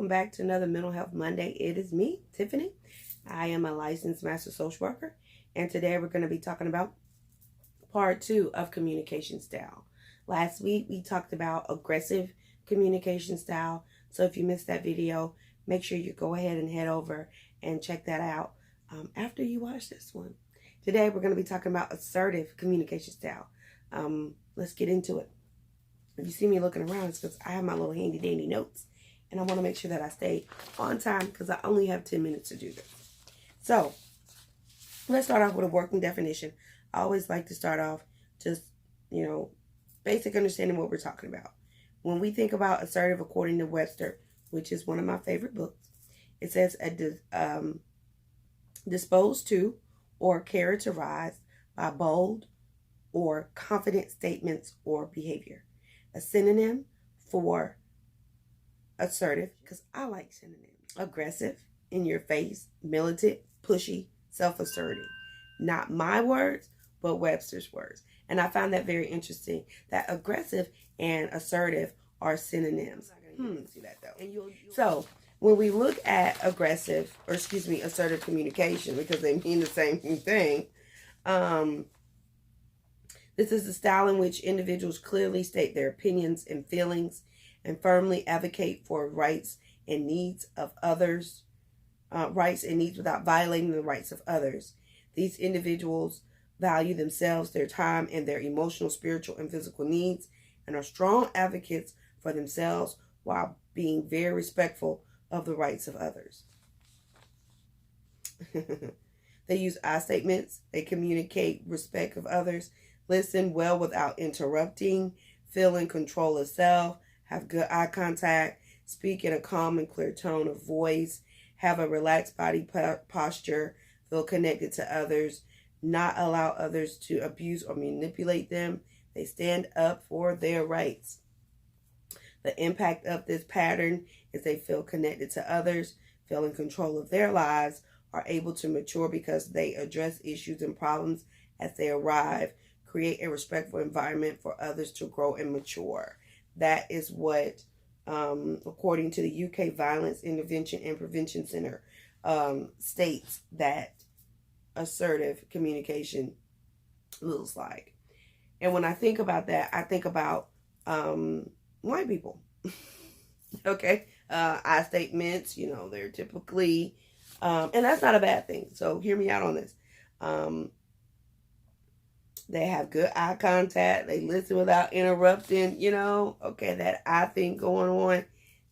welcome back to another Mental Health Monday. It is me, Tiffany. I am a licensed master social worker, and today we're going to be talking about part 2 of communication style. Last week we talked about aggressive communication style, so if you missed that video, make sure you go ahead and head over and check that out after you watch this one. Today we're going to be talking about assertive communication style. Let's get into it. If you see me looking around, it's because I have my little handy dandy notes, and I want to make sure that I stay on time because I only have 10 minutes to do this. So let's start off with a working definition. I always like to start off just, basic understanding what we're talking about. When we think about assertive, according to Webster, which is one of my favorite books, it says disposed to or characterized by bold or confident statements or behavior. A synonym for assertive, because I like synonyms. Aggressive, in your face, militant, pushy, self-assertive. Not my words, but Webster's words. And I found that very interesting, that aggressive and assertive are synonyms. See that though. So when we look at assertive communication, because they mean the same thing, this is the style in which individuals clearly state their opinions and feelings and firmly advocate for rights and needs of others, without violating the rights of others. These individuals value themselves, their time, and their emotional, spiritual, and physical needs, and are strong advocates for themselves while being very respectful of the rights of others. They use I statements. They communicate respect of others, listen well without interrupting, feel in control of self, have good eye contact, speak in a calm and clear tone of voice, have a relaxed body posture, feel connected to others, not allow others to abuse or manipulate them. They stand up for their rights. The impact of this pattern is they feel connected to others, feel in control of their lives, are able to mature because they address issues and problems as they arrive, create a respectful environment for others to grow and mature. That is what, according to the UK Violence Intervention and Prevention Center, states that assertive communication looks like. And when I think about that, I think about white people. Okay? I statements, they're typically, and that's not a bad thing. So hear me out on this. They have good eye contact. They listen without interrupting, Okay, that I think going on.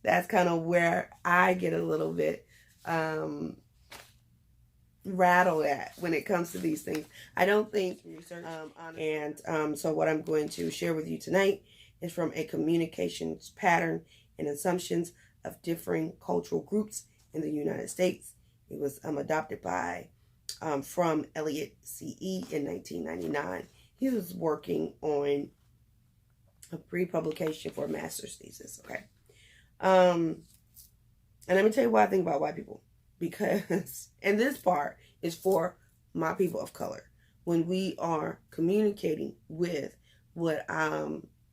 That's kind of where I get a little bit rattled at when it comes to these things. I don't think research. So what I'm going to share with you tonight is from a communications pattern and assumptions of differing cultural groups in the United States. It was adopted by from Elliot C.E. in 1999. He was working on a pre-publication for a master's thesis, okay? And let me tell you what I think about white people. Because, and this part is for my people of color. When we are communicating with what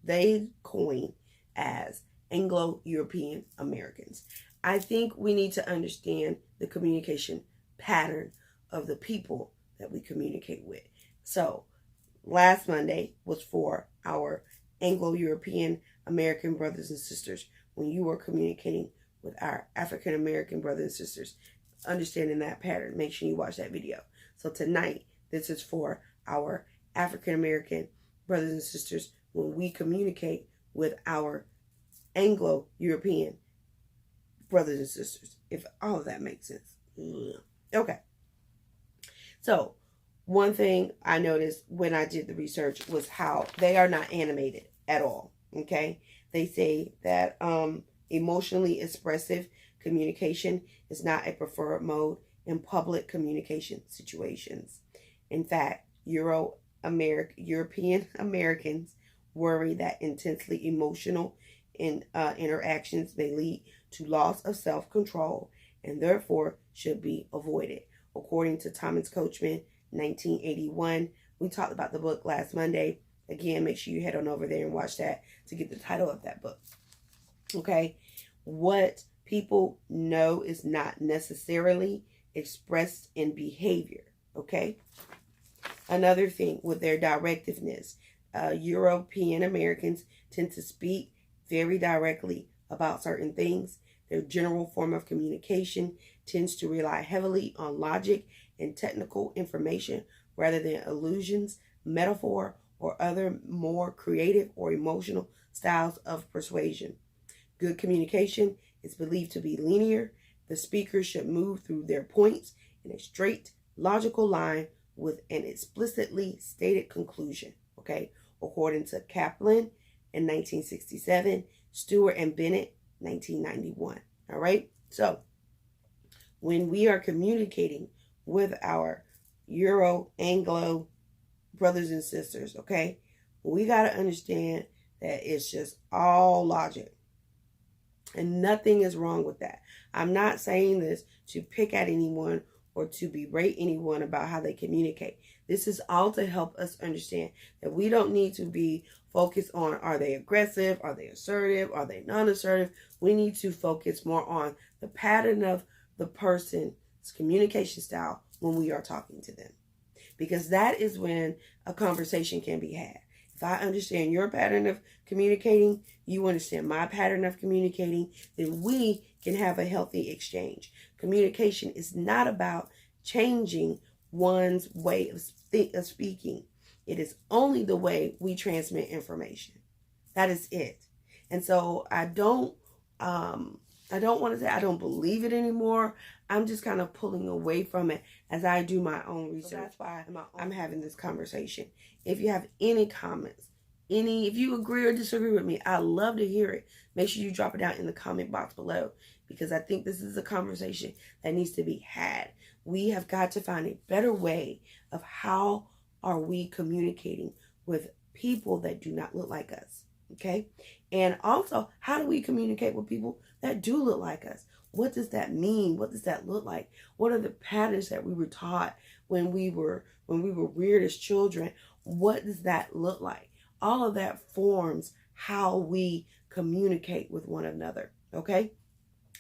they coin as Anglo-European Americans, I think we need to understand the communication pattern of the people that we communicate with. So last Monday was for our Anglo-European American brothers and sisters. When you are communicating with our African American brothers and sisters, understanding that pattern, make sure you watch that video. So tonight, this is for our African American brothers and sisters when we communicate with our Anglo-European brothers and sisters, if all of that makes sense. Okay. So one thing I noticed when I did the research was how they are not animated at all. Okay. They say that emotionally expressive communication is not a preferred mode in public communication situations. In fact, European Americans worry that intensely emotional interactions may lead to loss of self-control and therefore should be avoided. According to Thomas Coachman, 1981, we talked about the book last Monday. Again, make sure you head on over there and watch that to get the title of that book. Okay, what people know is not necessarily expressed in behavior, okay? Another thing with their directiveness, European Americans tend to speak very directly about certain things. Their general form of communication tends to rely heavily on logic and technical information rather than allusions, metaphor, or other more creative or emotional styles of persuasion. Good communication is believed to be linear. The speaker should move through their points in a straight, logical line with an explicitly stated conclusion, okay? According to Kaplan in 1967, Stewart and Bennett, 1991, all right? So, when we are communicating with our Anglo brothers and sisters, okay, we got to understand that it's just all logic. And nothing is wrong with that. I'm not saying this to pick at anyone or to berate anyone about how they communicate. This is all to help us understand that we don't need to be focused on, are they aggressive? Are they assertive? Are they non-assertive? We need to focus more on the pattern of the person's communication style when we are talking to them. Because that is when a conversation can be had. If I understand your pattern of communicating, you understand my pattern of communicating, then we can have a healthy exchange. Communication is not about changing one's way of speaking. It is only the way we transmit information. That is it. And so I don't want to say I don't believe it anymore. I'm just kind of pulling away from it as I do my own research. So that's why I'm having this conversation. If you have any comments, if you agree or disagree with me, I'd love to hear it. Make sure you drop it down in the comment box below, because I think this is a conversation that needs to be had. We have got to find a better way of how are we communicating with people that do not look like us, okay? And also, how do we communicate with people that do look like us? What does that mean? What does that look like? What are the patterns that we were taught when we were reared as children? What does that look like? All of that forms how we communicate with one another, okay?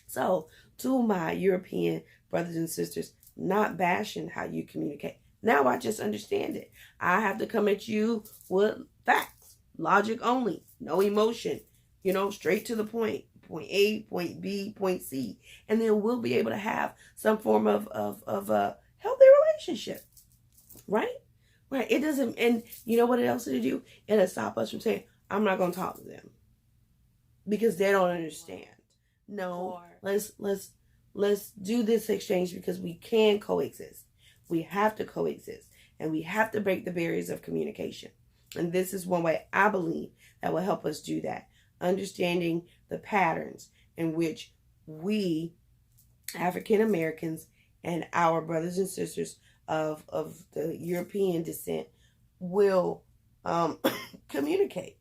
So, to my European brothers and sisters, not bashing how you communicate. Now I just understand it. I have to come at you with facts, logic only, no emotion, straight to the point. Point A, point B, point C. And then we'll be able to have some form of a healthy relationship. Right? Right. It doesn't, and you know what else it'll do? It'll stop us from saying, I'm not going to talk to them. Because they don't understand. No, let's do this exchange because we can coexist. We have to coexist. And we have to break the barriers of communication. And this is one way I believe that will help us do that. Understanding the patterns in which we, African Americans, and our brothers and sisters of the European descent will communicate.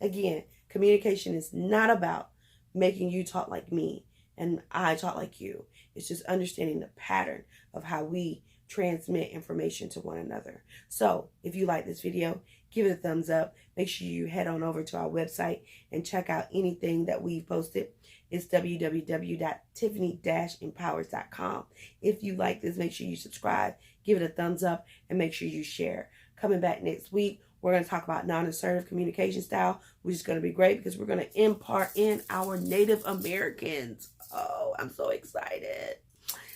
Again, communication is not about making you talk like me and I talk like you. It's just understanding the pattern of how we transmit information to one another. So if you like this video, give it a thumbs up. Make sure you head on over to our website and check out anything that we've posted. It's www.tiffany-empowers.com. If you like this, make sure you subscribe, give it a thumbs up, and make sure you share. Coming back next week, we're going to talk about non-assertive communication style, which is going to be great because we're going to impart in our Native Americans. Oh, I'm so excited.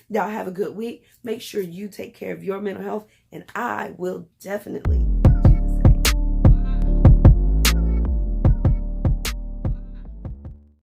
Y'all have a good week. Make sure you take care of your mental health, and I will definitely